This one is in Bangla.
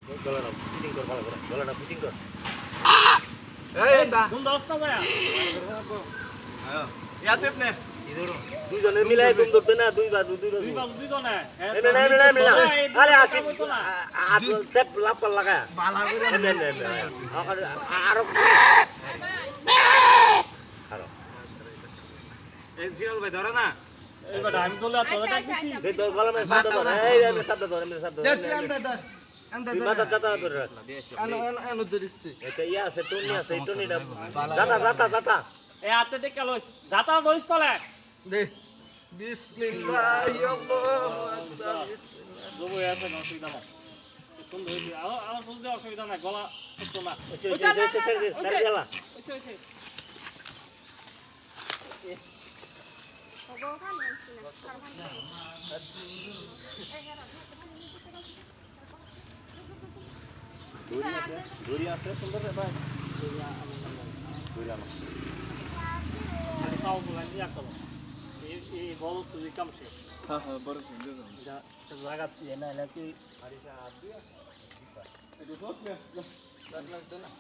গলাটা ফিটিং কর ভালো করে গলাটা ফিটিং কর তুমি দশ না যায় দুইজনে মিলাই দুম ধরতে না দুইবার দুইবার দুইজনে আরে আসি আর টেপ লাভ পাল লাগা আরো আরো এই জিরাল ভাই ধরে না এবার আমি বলে তোরা ডাকছিস এই তোর গলা মে শব্দ ধর এই এই শব্দ ধর আমি শব্দ ধর তুই মাথা জাতা ধর আনো ধরিস্তি এটা ইয়া আছে টুনি আছে টুনিটা জাতা জাতা জাতা এই হাতে দেখে লইস যাতা ধরিস তলে দে বিসমিল্লাহ আল্লাহু আকবার জবো আছে না অসুবিধা নাই তুমি ধরি আমার বুঝতে অসুবিধা নাই গলা তো না তার গেলা দড়ি আছে সুন্দর রে ভাই দড়ি আনো তাও বলেন ইয়া করো এই বল তুই কাম শেষ হ্যাঁ হ্যাঁ বড় সুন্দর জায়গা না নাকি এটা তো না